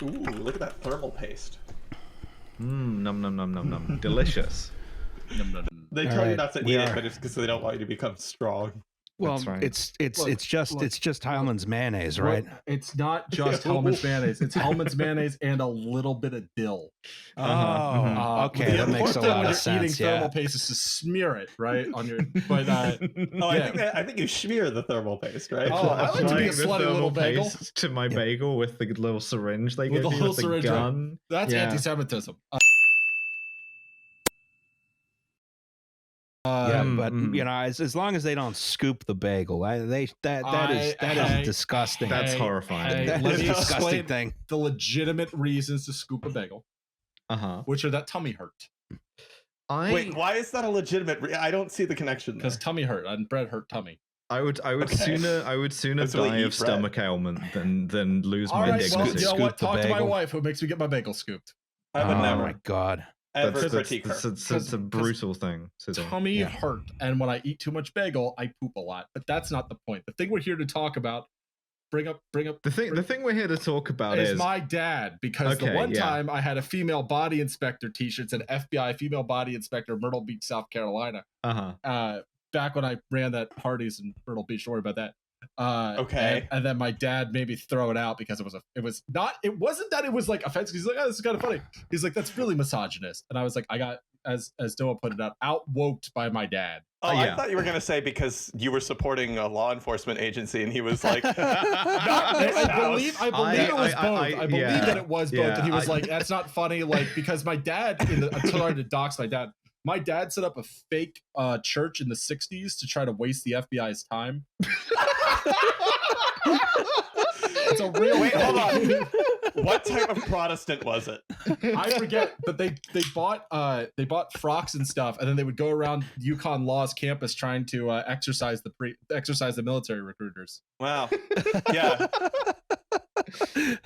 Ooh, look at that thermal paste. Num num num num num. Delicious. They tell you not to eat it, but it's because they don't want you to become strong. Well, That's right. it's just Hellman's mayonnaise, right? It's not just Hellman's mayonnaise. It's Hellman's mayonnaise and a little bit of dill. Okay, that makes a lot of sense. Eating thermal paste is to smear it right on your. But I think you smear the thermal paste, right? Oh, I like to be a slutty little bagel. To my bagel with the little syringe they give you with the gun. That's anti-Semitism. But you know, as long as they don't scoop the bagel, that is disgusting. That's horrifying. That is a disgusting thing. The legitimate reasons to scoop a bagel, which are that tummy hurt. Wait, why is that a legitimate? I don't see the connection. Because tummy hurt and bread hurt tummy. I would sooner die of stomach ailment than lose my dignity. Well, you know what? Talk to my wife who makes me get my bagel scooped. I would never. Oh my god. It's a brutal thing. Tummy hurt, and when I eat too much bagel, I poop a lot. But that's not the point. The thing we're here to talk about, bring up. The thing we're here to talk about is my dad, because the one time I had a female body inspector T-shirts, an FBI female body inspector, Myrtle Beach, South Carolina. Back when I ran that parties in Myrtle Beach. Don't worry about that. And then my dad made me throw it out because it wasn't that it was like offensive. He's like, oh, this is kind of funny. He's like, that's really misogynist. And I was like, I got, as Noah put it out, outwoked by my dad. I thought you were gonna say because you were supporting a law enforcement agency, and he was like, I believe it was both. I believe that it was both. And he was like, that's not funny, like, because my dad, I'm trying to dox my dad. My dad set up a fake church in the 60s to try to waste the FBI's time. It's a real. Wait, hold on. What type of Protestant was it? I forget, but they bought frocks and stuff, and then they would go around Yukon Law's campus trying to exercise the military recruiters. Wow. Yeah.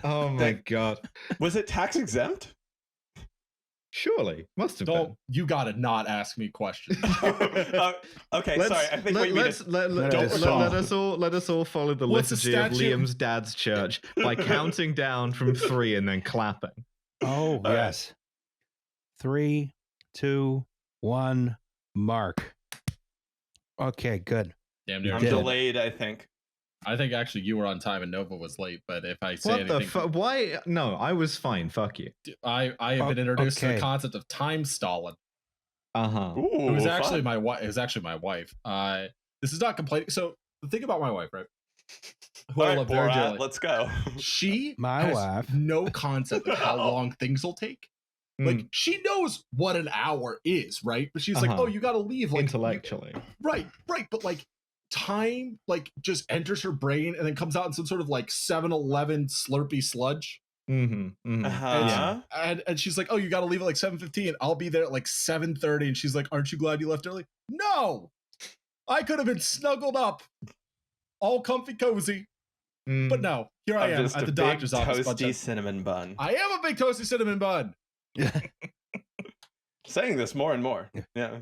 Oh my god. Was it tax exempt? Surely, must have been. You gotta not ask me questions. Okay, sorry. I think let us all follow the liturgy of Liam's dad's church by counting down from 3 and then clapping. Oh yes, 3, 2, 1, mark. Okay, good. Damn near. I'm delayed. I think actually you were on time and Nova was late, but if I say anything... Why? No, I was fine. Fuck you. I have been introduced to the concept of time stalling. It was actually my wife. It was actually my wife. This is not complaining. So the thing about my wife, right? Who I love very dearly. Let's go. She my wife no concept of how long things will take. Like she knows what an hour is, right? But she's like, oh, you got to leave like intellectually. Right. But like time like just enters her brain and then comes out in some sort of like 7-Eleven Slurpee sludge. And she's like, oh, you got to leave at like 7:15. I'll be there at like 7:30. And she's like, aren't you glad you left early? No, I could have been snuggled up, all comfy cozy. But no, here I am at the doctor's office. Toasty cinnamon bun. I am a big toasty cinnamon bun. Saying this more and more. Yeah.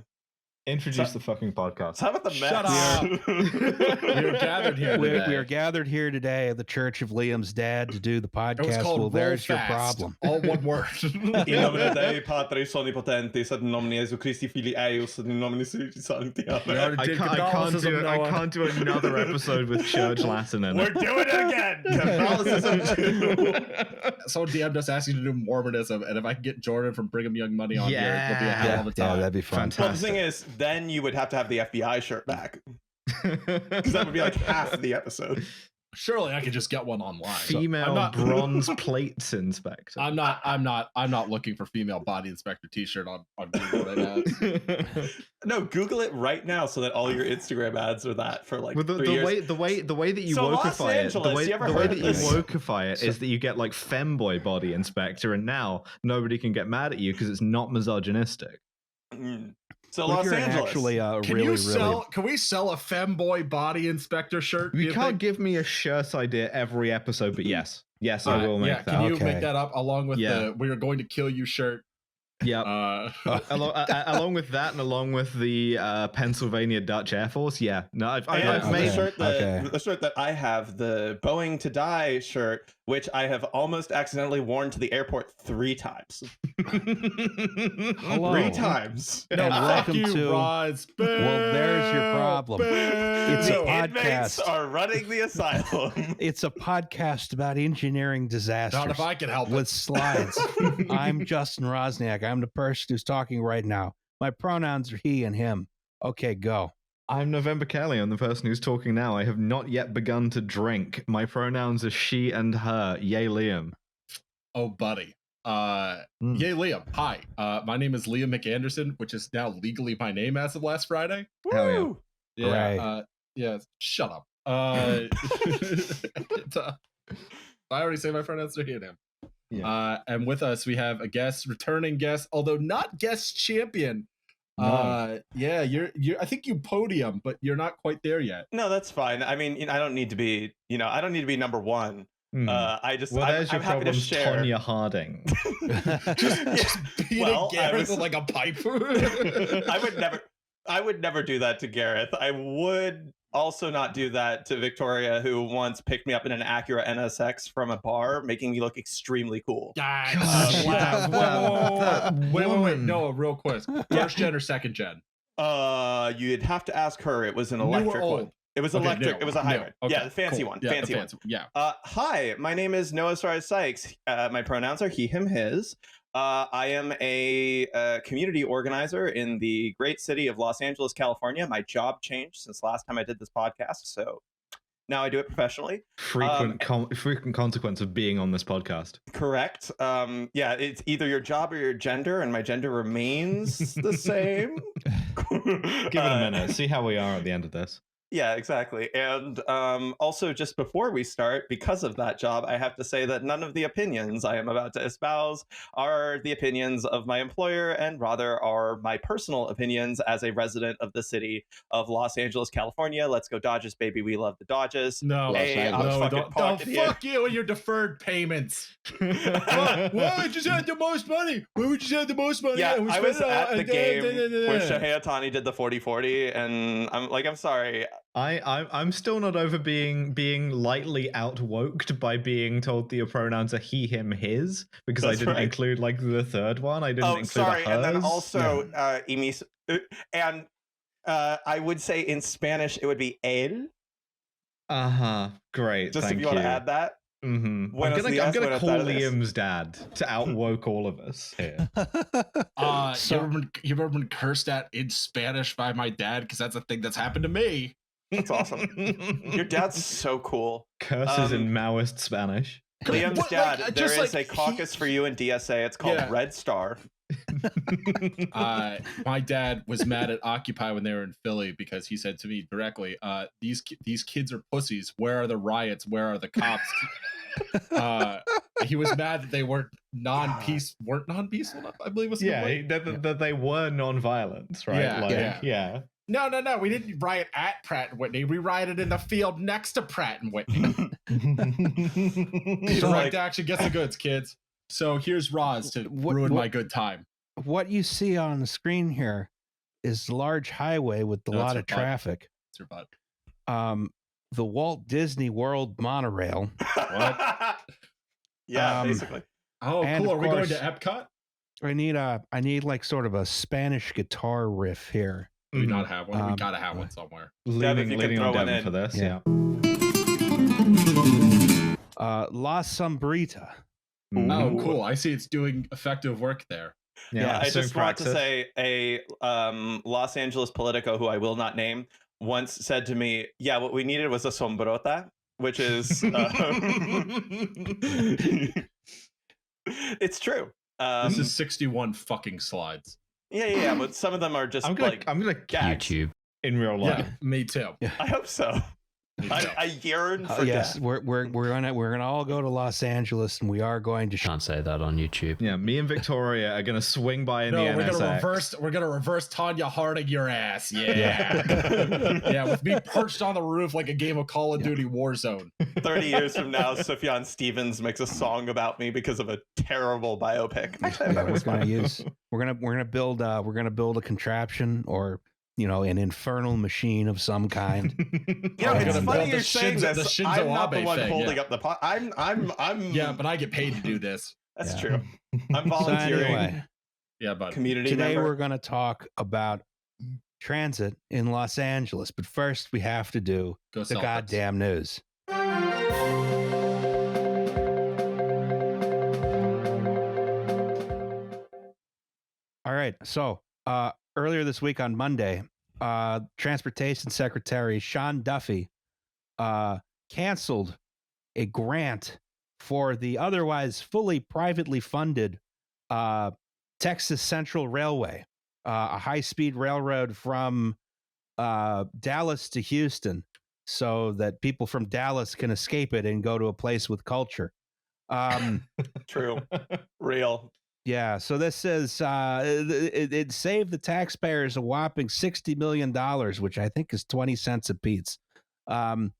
Introduce the fucking podcast. How about the Mets? Shut up. We are gathered here today. We are gathered here today at the Church of Liam's dad to do the podcast. Well, there's your problem. All one word. In nomine Dei, Patris Omnipotentis, et in nomine Jesu Christi Filii Eius, et in nomine Spiritus Sancti. I can't do another episode with church Latin in it. We're doing it again. Catholicism. Someone DM'd us asking to do Mormonism, and if I can get Jordan from Brigham Young Money on here, it'll be a hell of a time. Yeah, that'd be fun. Well, the thing is, then you would have to have the FBI shirt back. Because that would be like half the episode. Surely I could just get one online. Female bronze plates inspector. I'm not looking for female body inspector t-shirt on Google right now. No, Google it right now so that all your Instagram ads are that for like 3 years. The way that you wokify it, the way that you wokify it is that you get like femboy body inspector, and now nobody can get mad at you because it's not misogynistic. So Los Angeles. Actually, can we sell a femboy body inspector shirt? You can't give me a shirt idea every episode, but yes, I will make that. Can you make that up along with the "We Are Going to Kill You" shirt? Yep. Along with that, and along with the Pennsylvania Dutch Air Force. Yeah. No, I've made the shirt that I have, the Boeing to Die shirt, which I have almost accidentally worn to the airport 3 times. Hello. 3 times. No, welcome to Roz. Well, there's your problem. It's a The inmates podcast. are running the asylum. It's a podcast about engineering disasters. Not if I can help with it. slides. I'm Justin Rosniak. I'm the person who's talking right now. My pronouns are he and him. Okay, go. I'm November Kelly. I'm the person who's talking now. I have not yet begun to drink. My pronouns are she and her. Yay, Liam. Oh, buddy. Yay, Liam. Hi. My name is Liam McAnderson, which is now legally my name as of last Friday. Hell yeah. Yeah. Right. Yeah. Shut up. I already say my pronouns are he and him. Yeah. And with us, we have a returning guest, although not guest champion. No. Yeah, you're I think you podium, but you're not quite there yet. No, that's fine. I mean, I don't need to be, I don't need to be number 1. I'm happy to share. Tonya Harding. just beating Gareth with like a pipe. I would never do that to Gareth. I would also not do that to Victoria, who once picked me up in an Acura NSX from a bar, making me look extremely cool. Wait. No, real quick. First gen or second gen? You'd have to ask her. It was an electric one. It was electric. It was a hybrid. Okay, yeah, the fancy one. Yeah, fancy one. Yeah. Hi, my name is Noah Suarez Sykes. My pronouns are he, him, his. I am a community organizer in the great city of Los Angeles, California. My job changed since last time I did this podcast, so now I do it professionally. Frequent consequence of being on this podcast. Correct. Yeah, it's either your job or your gender, and my gender remains the same. Give it a minute. See how we are at the end of this. Yeah, exactly. And also, just before we start, because of that job, I have to say that none of the opinions I am about to espouse are the opinions of my employer, and rather are my personal opinions as a resident of the city of Los Angeles, California. Let's go Dodgers, baby. We love the Dodgers. No, don't fuck you and your deferred payments. Why would you have the most money? Why would you have the most money? Yeah, I was at the game where Shohei Ohtani did the 40-40, and I'm sorry. I'm still not over being lightly out-woked by being told that your pronouns are he, him, his, because I didn't include like the third one. I didn't include a hers. And then also Emis, and I would say in Spanish it would be él. Great. Just thank if you want to add that. Mm-hmm. I'm gonna call Liam's dad to outwoke all of us here. You ever been cursed at in Spanish by my dad? Because that's a thing that's happened to me. That's awesome. Your dad's so cool. Curses in Maoist Spanish. Liam's dad, there is a caucus for you in DSA. It's called Red Star. My dad was mad at Occupy when they were in Philly because he said to me directly, these kids are pussies. Where are the riots? Where are the cops? He was mad that they weren't non-peaceful, I believe was that they were non-violent, right? Yeah. No. We didn't riot at Pratt and Whitney. We rioted in the field next to Pratt and Whitney. Direct action gets the goods, kids. So here's Roz to ruin my good time. What you see on the screen here is a large highway with a lot of traffic. It's your butt. The Walt Disney World monorail. What? Yeah, basically. Oh, cool. Are we going to Epcot? I need like sort of a Spanish guitar riff here. Do we not have one? We gotta have one somewhere. Leaning on Devin for this, yeah. La Sombrita. Oh, cool. I see it's doing effective work there. Yeah, I just want to say a Los Angeles Politico, who I will not name, once said to me, yeah, what we needed was a sombrota, which is... it's true. This is 61 fucking slides. Yeah, but some of them are just I'm gonna YouTube in real life. Yeah, me too. I hope so. I yearn for yes, death. we're gonna all go to Los Angeles, and we are going to. Can't say that on YouTube. Yeah, me and Victoria are gonna swing by in the NSX. We're gonna reverse Tonya Harding your ass. Yeah, with me perched on the roof like a game of Call of Duty Warzone. 30 years from now, Sufjan Stevens makes a song about me because of a terrible biopic. We're gonna build a contraption, or an infernal machine of some kind. It's funny you're saying this. I'm not the one holding up the pot. I'm. Yeah, but I get paid to do this. That's true. I'm volunteering. So anyway, yeah, but community. Today member. we're going to talk about transit in Los Angeles, but first we have to do the goddamn news. All right. So earlier this week on Monday, Transportation Secretary Sean Duffy canceled a grant for the otherwise fully privately funded Texas Central Railway, a high-speed railroad from Dallas to Houston, so that people from Dallas can escape it and go to a place with culture. True. Real. Yeah, so this is it saved the taxpayers a whopping $60 million, which I think is 20 cents a piece. And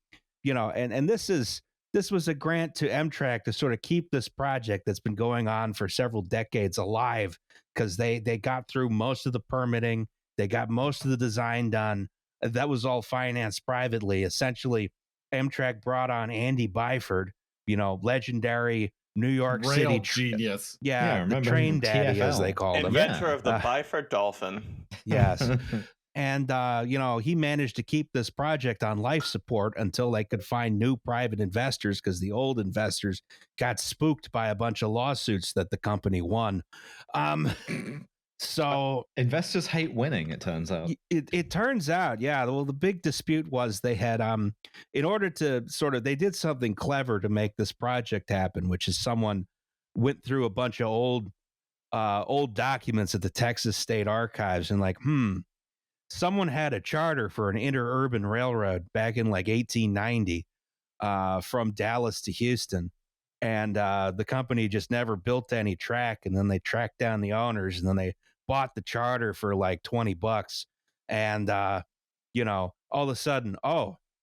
this was a grant to Amtrak to sort of keep this project that's been going on for several decades alive, because they got through most of the permitting, they got most of the design done. That was all financed privately. Essentially, Amtrak brought on Andy Byford, legendary New York City genius. Yeah, the train daddy, as they called him. Inventor of the Byford Dolphin. Yes. And, he managed to keep this project on life support until they could find new private investors, because the old investors got spooked by a bunch of lawsuits that the company won. So investors hate winning, it turns out. It turns out, yeah. Well, the big dispute was they had, in order to they did something clever to make this project happen, which is someone went through a bunch of old documents at the Texas State Archives and someone had a charter for an interurban railroad back in 1890 from Dallas to Houston. And the company just never built any track. And then they tracked down the owners, and then they bought the charter for $20. And, all of a sudden,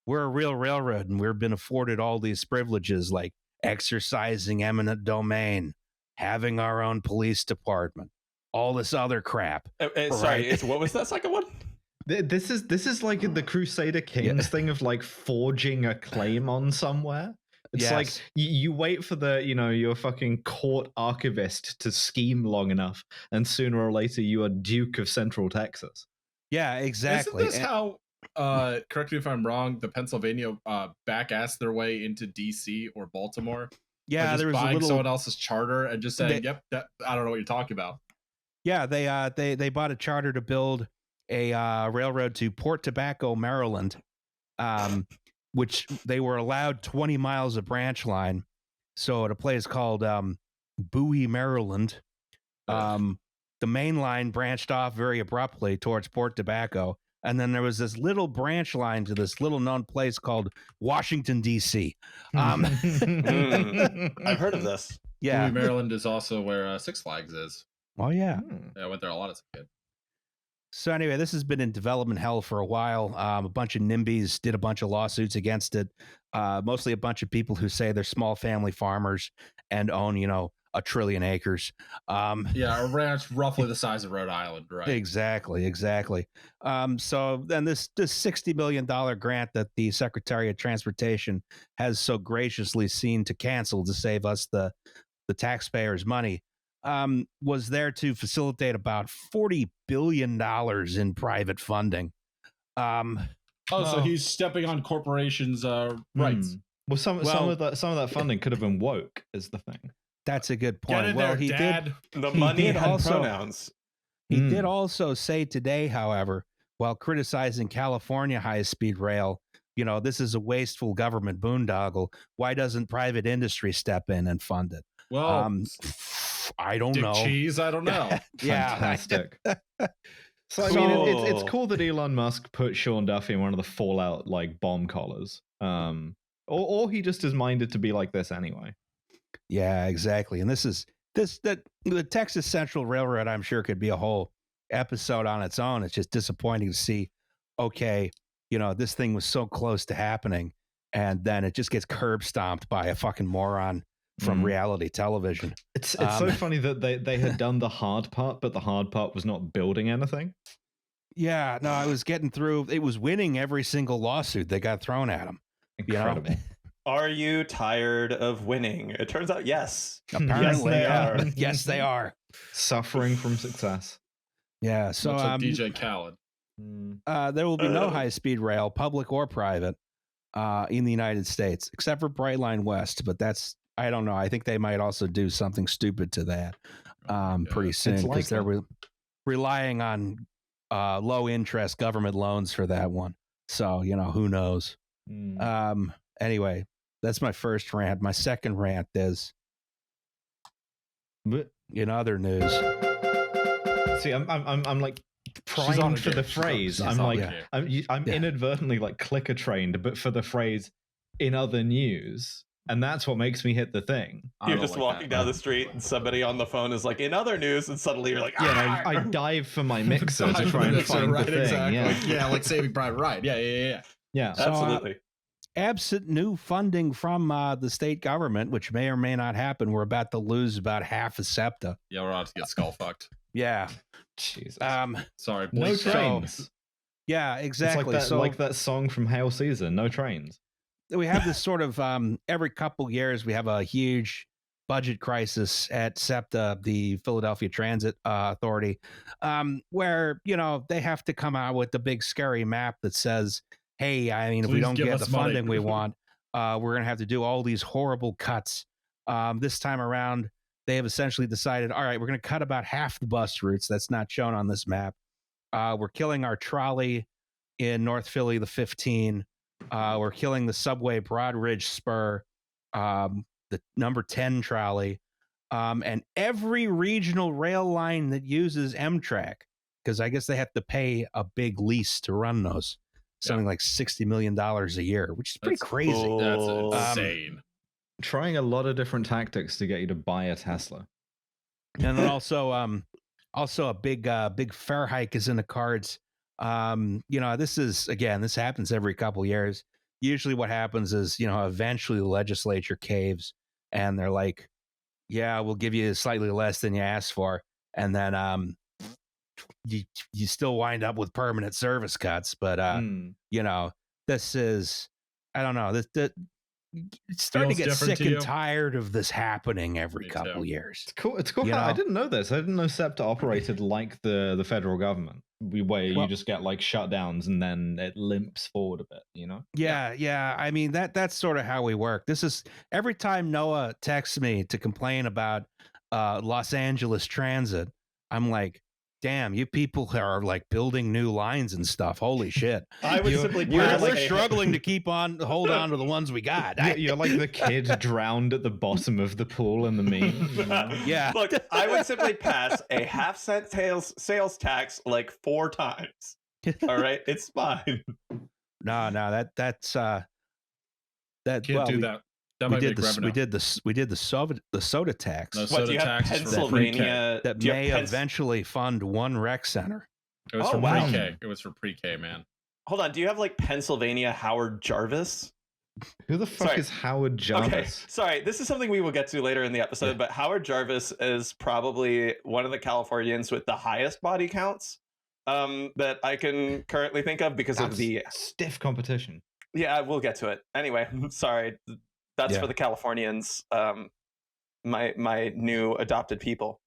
we're a real railroad, and we've been afforded all these privileges like exercising eminent domain, having our own police department, all this other crap. Sorry, what was that second one? This is like the Crusader Kings thing of forging a claim on somewhere. It's like you wait for your fucking court archivist to scheme long enough, and sooner or later you are Duke of Central Texas. Yeah, exactly. Isn't this how, correct me if I'm wrong, the Pennsylvania back-assed their way into DC or Baltimore? Yeah, there was buying someone else's charter and just saying, I don't know what you're talking about. Yeah, they bought a charter to build a railroad to Port Tobacco, Maryland, which they were allowed 20 miles of branch line. So at a place called Bowie, Maryland, the main line branched off very abruptly towards Port Tobacco. And then there was this little branch line to this little known place called Washington, D.C. I've heard of this. Yeah. Bowie, Maryland is also where Six Flags is. Oh, yeah. Yeah, I went there a lot as a kid. So anyway, this has been in development hell for a while. A bunch of NIMBYs did a bunch of lawsuits against it. Mostly a bunch of people who say they're small family farmers and own, 1 trillion acres. Yeah, a ranch roughly the size of Rhode Island, right? Exactly. So then this $60 million grant that the Secretary of Transportation has so graciously seen to cancel to save us the taxpayers' money, was there to facilitate about $40 billion in private funding. So he's stepping on corporations' rights. Well, some of that funding could have been woke, is the thing. That's a good point. Get in well, there, he Dad. did. The money and pronouns. He did also say today, however, while criticizing California high-speed rail, this is a wasteful government boondoggle. Why doesn't private industry step in and fund it? Well, I don't know. Cheese, I don't know. Yeah, fantastic. So I mean, it's cool that Elon Musk put Sean Duffy in one of the Fallout bomb collars, or he just is minded to be like this anyway. Yeah, exactly. And the Texas Central Railroad, I'm sure, could be a whole episode on its own. It's just disappointing to see. Okay, this thing was so close to happening, and then it just gets curb stomped by a fucking moron from reality television. It's so funny that they had done the hard part, but the hard part was not building anything. Yeah, no, I was getting through. It was winning every single lawsuit that got thrown at him. Incredible. You know? Are you tired of winning? It turns out, yes. Apparently, yes, they are. Yes, they are. Suffering from success. Yeah, so much like DJ Khaled. There will be no high-speed rail, public or private, in the United States, except for Brightline West. But that's, I don't know. I think they might also do something stupid to that pretty soon because they're relying on low-interest government loans for that one. So, who knows? Anyway, that's my first rant. My second rant is in other news. See, I'm like primed for the phrase. I'm inadvertently like clicker trained, but for the phrase in other news, and that's what makes me hit the thing. You're just like walking down the street, and somebody on the phone is like, "In other news," and suddenly you're like, "Yeah!" I dive for my mixer to try and find the thing. Exactly. Yeah, like Saving Private Ryan. Yeah. So, absolutely. Absent new funding from the state government, which may or may not happen, we're about to lose about half of SEPTA. Yeah, we're about to get skull fucked. Yeah. Jesus. Sorry. No trains. Yeah, exactly. It's like that song from Hail Caesar, no trains. We have this sort of every couple years we have a huge budget crisis at SEPTA, the Philadelphia Transit Authority, where they have to come out with the big scary map that says, hey, I mean, if we don't get the funding we want, we're going to have to do all these horrible cuts. This time around, they have essentially decided, all right, we're going to cut about half the bus routes. That's not shown on this map. We're killing our trolley in North Philly, the 15. We're killing the subway Broadridge Spur, the number 10 trolley, and every regional rail line that uses Amtrak, because I guess they have to pay a big lease to run those. Something like $60 million a year, which is pretty crazy. Cool. That's insane. Trying a lot of different tactics to get you to buy a Tesla. And then also a big fare hike is in the cards. This happens every couple years. Usually what happens is, eventually the legislature caves and they're like, yeah, we'll give you slightly less than you asked for. And then, you still wind up with permanent service cuts, but this is, I don't know, it's starting to get sick and tired of this happening every couple years. It's cool. I didn't know this. I didn't know SEPTA operated like the federal government, where you just get like shutdowns and then it limps forward a bit. Yeah. I mean that's sort of how we work. This is every time Noah texts me to complain about Los Angeles Transit, I'm like, damn, you people are like building new lines and stuff. Holy shit. I would simply we're struggling to hold on to the ones we got. You're like the kid drowned at the bottom of the pool in the meme. Yeah. Look, I would simply pass a half-cent sales tax like 4 times. All right? It's fine. No, that's can't do that. That might make revenue. We did the soda tax. No, soda tax Pennsylvania that may eventually fund one rec center. It was for pre-K. It was for pre-K, man. Hold on. Do you have like Pennsylvania Howard Jarvis? Who the fuck is Howard Jarvis? Okay, sorry. This is something we will get to later in the episode, but Howard Jarvis is probably one of the Californians with the highest body counts that I can currently think of because of the stiff competition. Yeah, we'll get to it. Anyway, sorry. That's for the Californians, my new adopted people,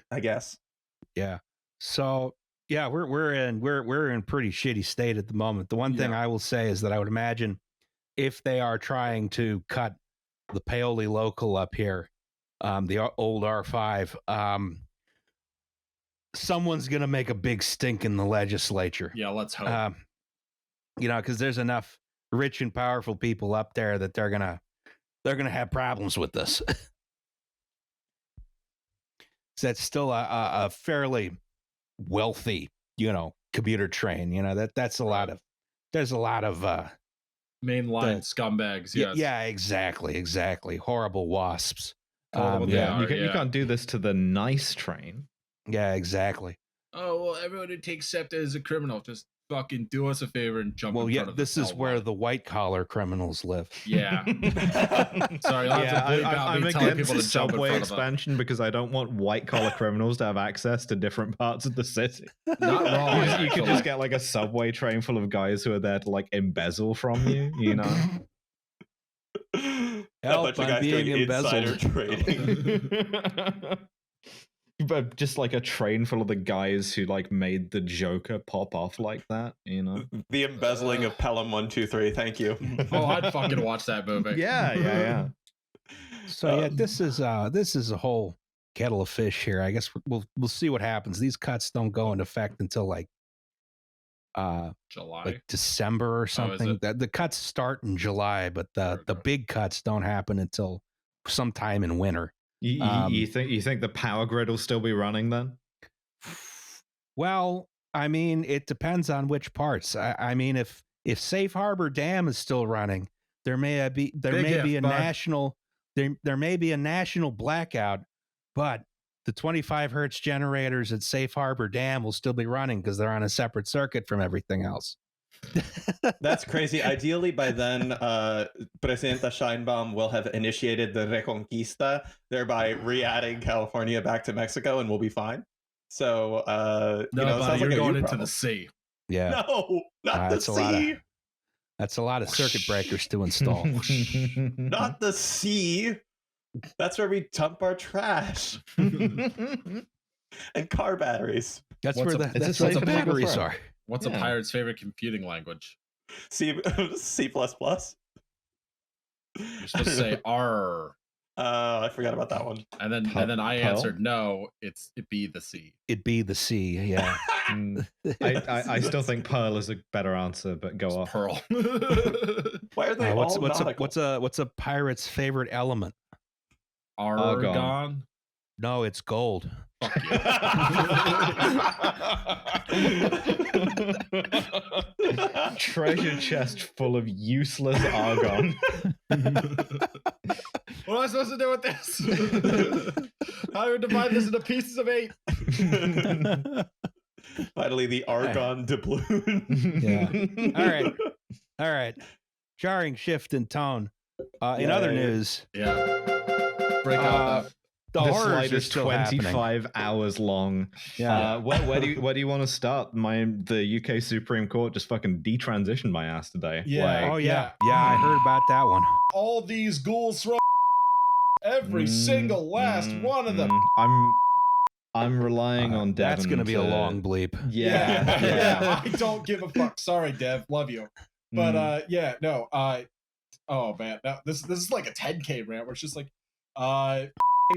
I guess. Yeah. So yeah, we're in pretty shitty state at the moment. The one thing I will say is that I would imagine if they are trying to cut the Paoli local up here, the old R5, someone's gonna make a big stink in the legislature. Yeah, let's hope. Because there's enough rich and powerful people up there that they're gonna have problems with this. So that's still a fairly wealthy, commuter train. That's a lot of. There's a lot of mainline scumbags. Yes. Yeah, exactly. Horrible wasps. You can't do this to the nice train. Yeah, exactly. Oh well, everyone who takes SEPTA is a criminal. Just fucking do us a favor and jump in front of this is where the white collar criminals live. Yeah. Sorry, I'm against the subway expansion because I don't want white collar criminals to have access to different parts of the city. Not wrong. You could just get like a subway train full of guys who are there to like embezzle from you, you know? Help, I'm being embezzled. Trading. But just like a train full of the guys who like made the Joker pop off like that, you know? The embezzling of Pelham 123. Thank you. Oh, I'd fucking watch that movie. Yeah. So this is a whole kettle of fish here. I guess we'll see what happens. These cuts don't go into effect until like July, like December or something. The cuts start in July, but the big cuts don't happen until sometime in winter. You think the power grid will still be running then? Well, I mean, it depends on which parts. I mean, if Safe Harbor Dam is still running, there may be a national blackout, but the 25 hertz generators at Safe Harbor Dam will still be running because they're on a separate circuit from everything else. That's crazy. Ideally, by then, Presidenta Sheinbaum will have initiated the Reconquista, thereby re-adding California back to Mexico, and we'll be fine. So, you're going into the sea. Yeah. No, not the sea. That's a lot of circuit breakers to install. Not the sea. That's where we dump our trash and car batteries. That's where the batteries are. What's a pirate's favorite computing language? C++. You're supposed to say R. I forgot about that one. And then I answered no. It'd be the C. It'd be the C. Yeah. I still think Pearl is a better answer, but go off. Pearl. Why are they all nautical? What's a pirate's favorite element? Argon. No, it's gold. Fuck you. Treasure chest full of useless argon. What am I supposed to do with this? How do we divide this into pieces of 8? Finally, the argon doubloon. Yeah. All right. Jarring shift in tone. In other news. Yeah. Break out. The horrors are is still 25 hours long. Yeah. Where do you want to start? The UK Supreme Court just fucking detransitioned my ass today. Yeah. Yeah, I heard about that one. All these ghouls from every single last one of them. I'm relying on Devin. That's going to be a long bleep. Yeah. I don't give a fuck. Sorry, Dev. Love you. But oh man, this is like a 10K rant where it's just like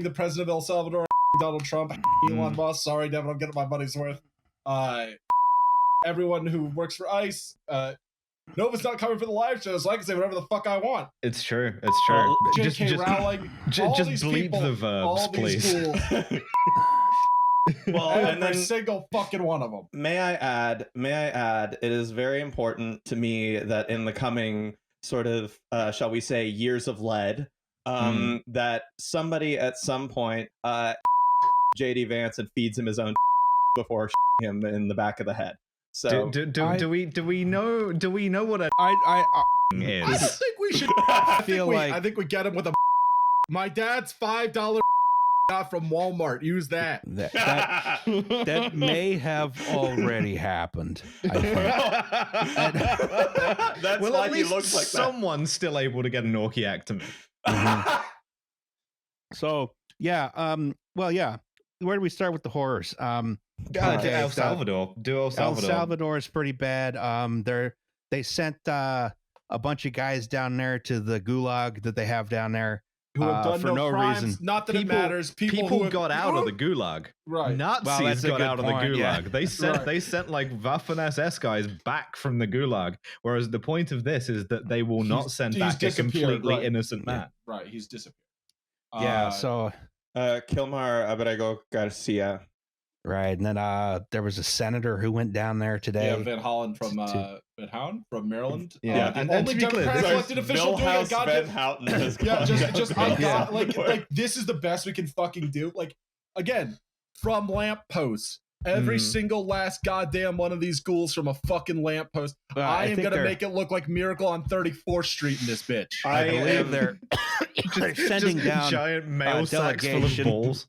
the president of El Salvador, Donald Trump, Elon Musk. Sorry, Devin, I'm getting my money's worth. Everyone who works for ICE. Nova's not coming for the live show, so I can say whatever the fuck I want. It's true. J.K. Rowling. Just bleep the verbs, please. Well, every single fucking one of them. May I add, it is very important to me that in the coming sort of, shall we say, years of lead, that somebody at some point JD Vance and feeds him his own before him in the back of the head. So do we know what a is? I don't think we should. I think we get him with a. My dad's $5 got from Walmart. Use that. That may have already happened. I think. That's well, why at least he looks like someone's still able to get a Norkiectomy. So where do we start with the horrors? El Salvador. El Salvador is pretty bad. They sent a bunch of guys down there to the gulag that they have down there who have done for no crimes. reason. Not that it matters. People got out of the gulag. Right. Nazis got out of the gulag. Yeah. They sent like Waffen SS guys back from the gulag. Whereas the point of this is that they will not send back a completely innocent man. Right. He's disappeared. So Kilmar Abrego Garcia. Right, and then there was a senator who went down there today. Yeah, Van Hollen from Maryland. Yeah, and only Democratic elected official doing a goddamn. Van Houten has like this is the best we can fucking do. Like again, from lampposts Every single last goddamn one of these ghouls from a fucking lamppost. I am going to make it look like Miracle on 34th Street in this bitch. I believe they're sending down giant mail sacks full of balls.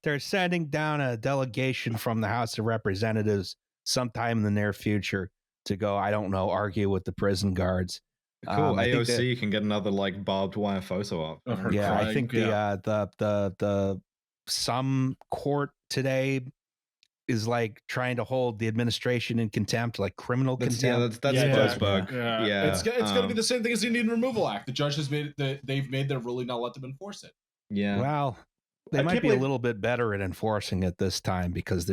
They're sending down a delegation from the House of Representatives sometime in the near future to go, I don't know, argue with the prison guards. Cool. AOC can get another like barbed wire photo op. I think the some court today is like trying to hold the administration in contempt, like criminal contempt. That's bug. Yeah. It's going to be the same thing as the Indian Removal Act. The judge has they've made their ruling, not let them enforce it. Yeah. Well, they might be a little bit better at enforcing it this time because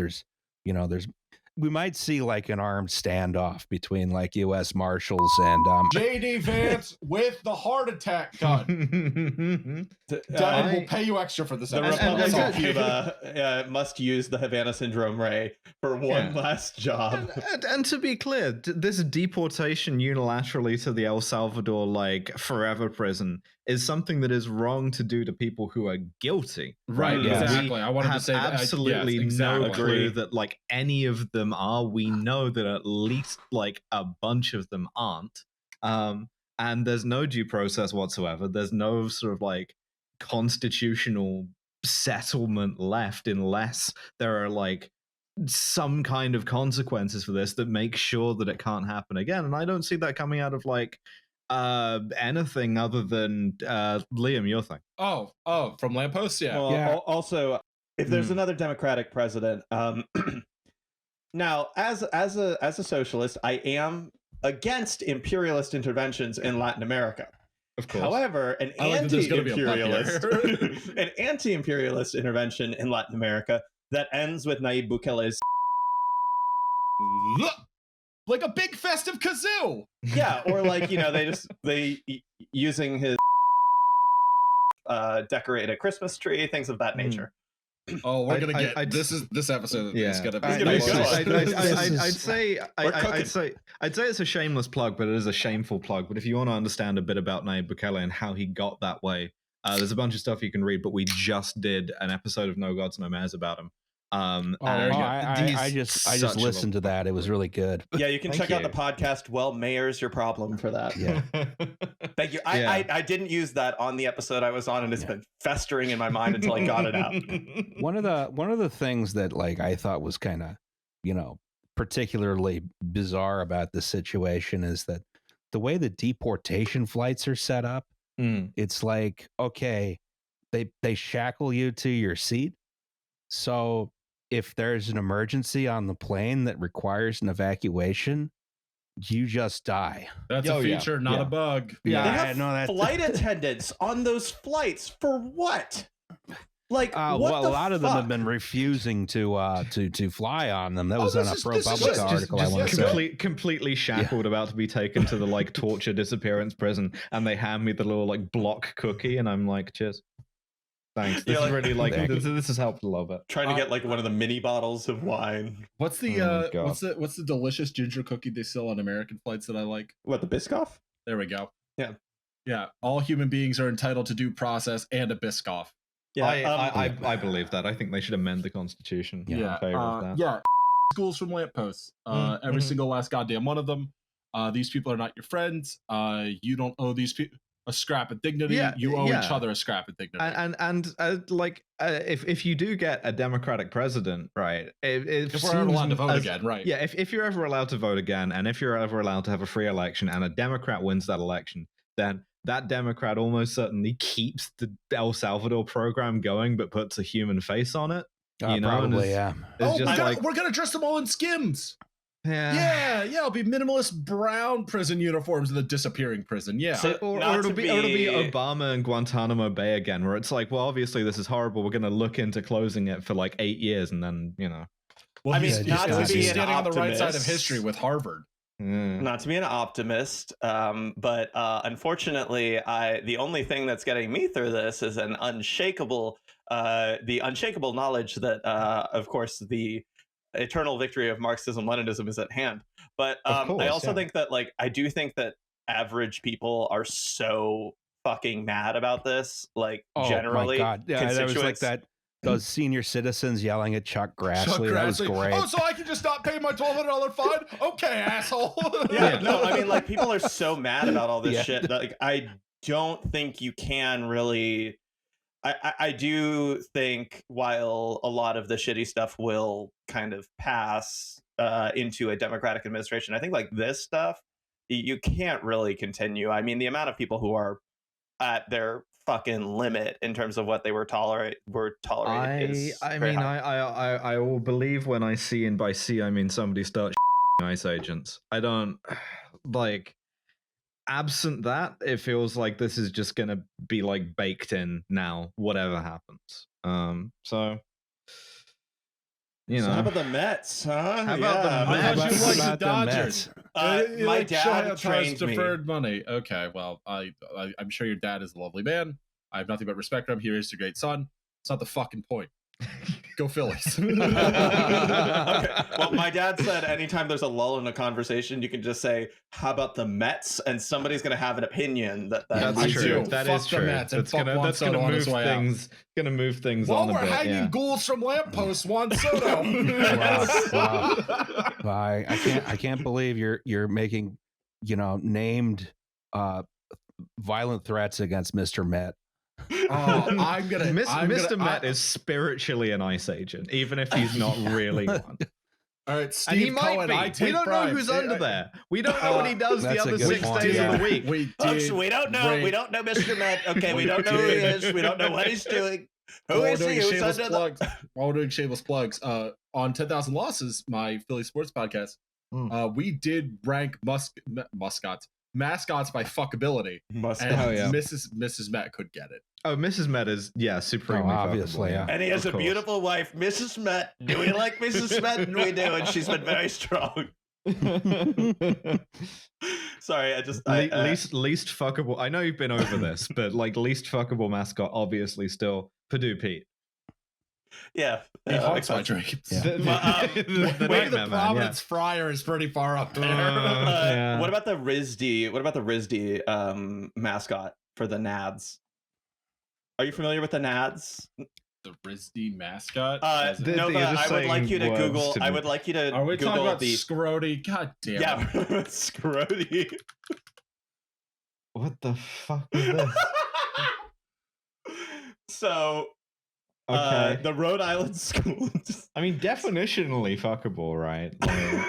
we might see like an armed standoff between like U.S. Marshals and JD Vance with the heart attack gun. Dad will pay you extra for this. The Republic of Cuba must use the Havana Syndrome ray for one last job. And to be clear, this deportation unilaterally to the El Salvador like forever prison is something that is wrong to do to people who are guilty. Right. Yeah. Exactly. I wanted to say absolutely no clue that like any of them are. We know that at least like a bunch of them aren't. And there's no due process whatsoever. There's no sort of like constitutional settlement left unless there are like some kind of consequences for this that make sure that it can't happen again. And I don't see that coming out of like anything other than Liam, your thing. Oh, from Lampposts, yeah. Well, also, if there's another Democratic president, now as a socialist, I am against imperialist interventions in Latin America. Of course. However, an anti-imperialist intervention in Latin America that ends with Nayib Bukele's like a big festive kazoo. Yeah, or like, they using his decorate a Christmas tree, things of that nature. Oh, we're gonna get this episode is gonna be. I'd say it's a shameless plug, but it is a shameful plug. But if you want to understand a bit about Nayib Bukele and how he got that way, there's a bunch of stuff you can read. But we just did an episode of No Gods No Mayors about him. I just listened to that. It was really good. Yeah, you can check out the podcast. Well, Mayor's your problem for that. Yeah. Thank you. I didn't use that on the episode I was on, and it's been festering in my mind until I got it out. One of the things that like I thought was kind of, particularly bizarre about this situation is that the way the deportation flights are set up, it's like, okay, they shackle you to your seat. So if there's an emergency on the plane that requires an evacuation, you just die. That's a feature, not a bug. Yeah, they have flight attendants on those flights for what? Like, a lot of them have been refusing to fly on them. That was on a ProPublica article. I want to say completely shackled, about to be taken to the like torture disappearance prison, and they hand me the little like block cookie, and I'm like, cheers. Thanks. This is really like this has helped a little bit. Trying to get like one of the mini bottles of wine. What's the what's the delicious ginger cookie they sell on American flights that I like? What, the Biscoff? There we go. Yeah. Yeah. All human beings are entitled to due process and a Biscoff. Yeah. I believe that. I think they should amend the Constitution. In favor of that. Yeah. Schools from lampposts. Every single last goddamn one of them. These people are not your friends. You don't owe these people a scrap of dignity. You owe each other a scrap of dignity. If you do get a Democratic president, right? If we're ever allowed to vote again, right? Yeah, if you're ever allowed to vote again, and if you're ever allowed to have a free election, and a Democrat wins that election, then that Democrat almost certainly keeps the El Salvador program going, but puts a human face on it. Probably, yeah. We're gonna dress them all in Skims. Yeah, it'll be minimalist brown prison uniforms in the disappearing prison. Yeah, or it'll be Obama and Guantanamo Bay again, where it's like, well, obviously this is horrible. We're going to look into closing it for like 8 years, and then Well, I mean, he's standing on the right side of history with Harvard. Not to be an optimist, but unfortunately, the only thing that's getting me through this is the unshakable knowledge that, of course, the eternal victory of Marxism-Leninism is at hand. But I also think that, like, I do think that average people are so fucking mad about this. Like, generally, my God. Yeah, there was like those senior citizens yelling at Chuck Grassley. That was great. Oh, so I can just not pay my $1,200 fine? Okay, asshole. No, I mean, like, people are so mad about all this shit that, like, I don't think you can really. I do think while a lot of the shitty stuff will kind of pass into a Democratic administration, I think like this stuff, you can't really continue. I mean, the amount of people who are at their fucking limit in terms of what they were tolerated is I very mean, high. I will believe when I see, and by see I mean somebody starts ICE agents. I don't like. Absent that, it feels like this is just gonna be like baked in now, whatever happens. So you know, So how about the Mets, huh? How about the I Mets? thought you liked the About the Dodgers. My dad trained me. Deferred money. Okay, well, I'm sure your dad is a lovely man. I have nothing but respect for him. He raised a great son. It's not the fucking point. Go Phillies. Okay. Well, my dad said anytime there's a lull in a conversation, you can just say, "How about the Mets?" and somebody's going to have an opinion. That's true. That is true. That's gonna move things. Gonna move things While on a we're bit. hanging ghouls from lampposts, Juan Soto. Wow. I can't believe you're making named violent threats against Mr. Met. Mr. Met is spiritually an ICE agent, even if he's not really one. All right, Steve and he Cohen, might be. We don't know who's under there. We don't know what he does the other 6 days of the week. Folks, we don't know. We don't know Mr. Met. Okay, we don't know who he is. We don't know what he's doing. Who is he? Who's under plugs. While we're doing shameless plugs, on 10,000 Losses, my Philly sports podcast, we did rank mascots by fuckability. And Mrs. Met could get it. Oh, Mrs. Met is supremely obviously, fuckable, and he has a beautiful wife, Mrs. Met. Do we like Mrs. Met? And we do, and she's been very strong. Sorry, least fuckable. I know you've been over this, but like least fuckable mascot, obviously still Purdue Pete. Yeah, he haunts my dreams. The Providence Friar is pretty far up there. What about the RISD? What about the RISD mascot for the Nads? Are you familiar with the Nads? The RISD mascot? Nova, I would like you to Google. I would like you to. Are we Google talking about Scrody? God damn it! Yeah, Scrody. What the fuck is this? So. Okay. The Rhode Island school. I mean, definitionally fuckable, right?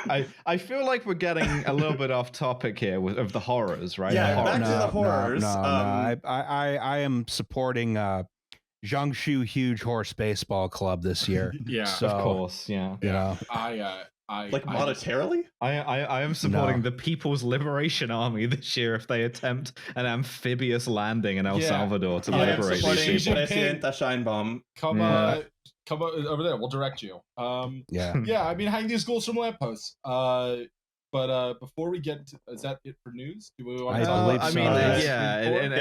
Like, I feel like we're getting a little bit off topic here of the horrors, right? Yeah, back to the horrors. No. I am supporting Jiangsu Huge Horse Baseball Club this year. Yeah, so, of course. Yeah. Like monetarily? I am supporting the People's Liberation Army this year if they attempt an amphibious landing in El Salvador to liberate these people. Presidente Scheinbaum. Come over there. We'll direct you. Yeah. I mean, hang these ghouls from lampposts. But before we get to, is that it for news? Do we want if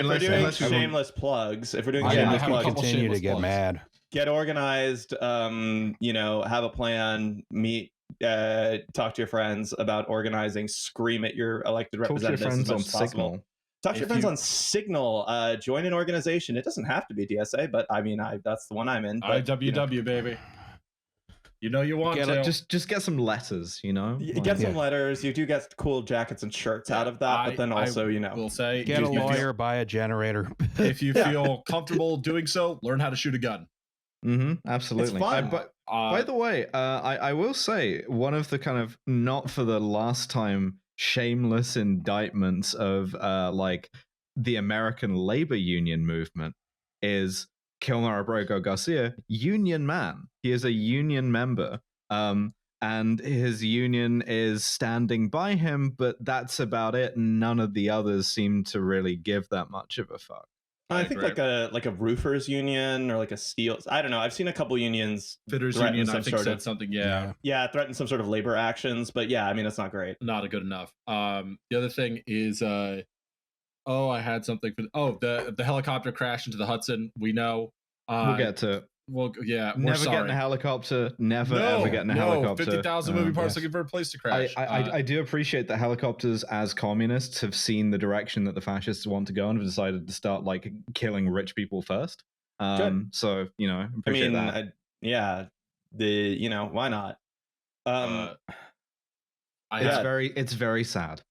we're doing shameless plugs, if we're doing shameless plugs, continue to get mad. Get organized. Have a plan. Meet. Talk to your friends about organizing. Scream at your elected representatives. Talk to your friends on Signal. Talk to your friends on Signal. Join an organization. It doesn't have to be DSA, but I mean, that's the one I'm in. But, IWW, baby. You know you want to. Just get some letters, Get some letters. You do get cool jackets and shirts out of that, but then also, will say, get a lawyer, buy a generator. If you feel comfortable doing so, learn how to shoot a gun. Absolutely. It's fun. By the way, I will say one of the kind of not for the last time shameless indictments of like the American labor union movement is Kilmer Abrego Garcia, union man. He is a union member, and his union is standing by him, but that's about it. None of the others seem to really give that much of a fuck. I think like a roofers union or like a steel. I don't know. I've seen a couple unions. Fitters union, I think, said something. Yeah, threaten some sort of labor actions. But yeah, I mean, it's not great. Not good enough. The other thing is, I had something for. The helicopter crash into the Hudson. We know. We'll get to it. Well, yeah, never get in a helicopter. Ever get in a helicopter. 50,000 moving parts looking for a place to crash. I do appreciate that helicopters, as communists, have seen the direction that the fascists want to go and have decided to start like killing rich people first. So appreciate that. Why not? It's very sad,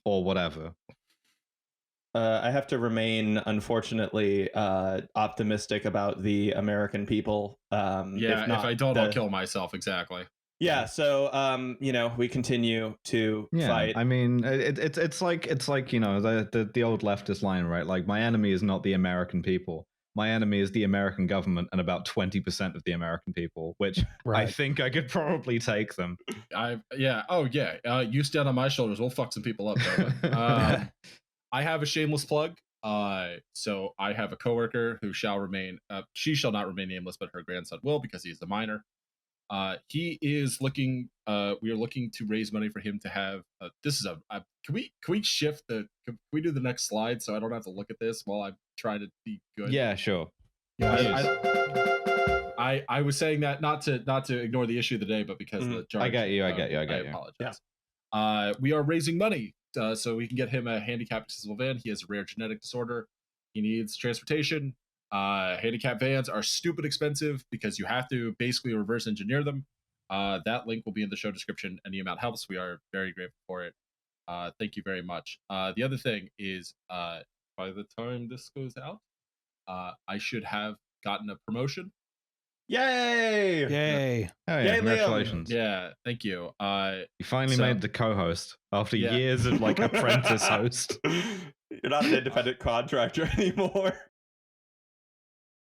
or whatever. I have to remain, unfortunately, optimistic about the American people. If I don't, I'll kill myself. Exactly. Yeah. So, we continue to fight. I mean, it's like the old leftist line, right? Like, my enemy is not the American people. My enemy is the American government and about 20% of the American people, which I think I could probably take them. You stand on my shoulders. We'll fuck some people up. I have a shameless plug. So I have a coworker who she shall not remain nameless, but her grandson will, because he is a minor. He is looking. We are looking to raise money for him to have. Can we shift can we do the next slide so I don't have to look at this while I'm trying to be good? Yeah, sure. Yeah. I was saying that not to ignore the issue of the day, but because the charge. I get you. I apologize. Yeah. We are raising money so we can get him a handicap accessible van. He has a rare genetic disorder. He needs transportation. Handicap vans are stupid expensive because you have to basically reverse engineer them. That link will be in the show description. Any amount helps. We are very grateful for it. Thank you very much. The other thing is, by the time this goes out, I should have gotten a promotion. Yay! Yay! Oh, yeah, congratulations. Yeah, thank you. You finally made the co-host after years of apprentice host. You're not an independent contractor anymore.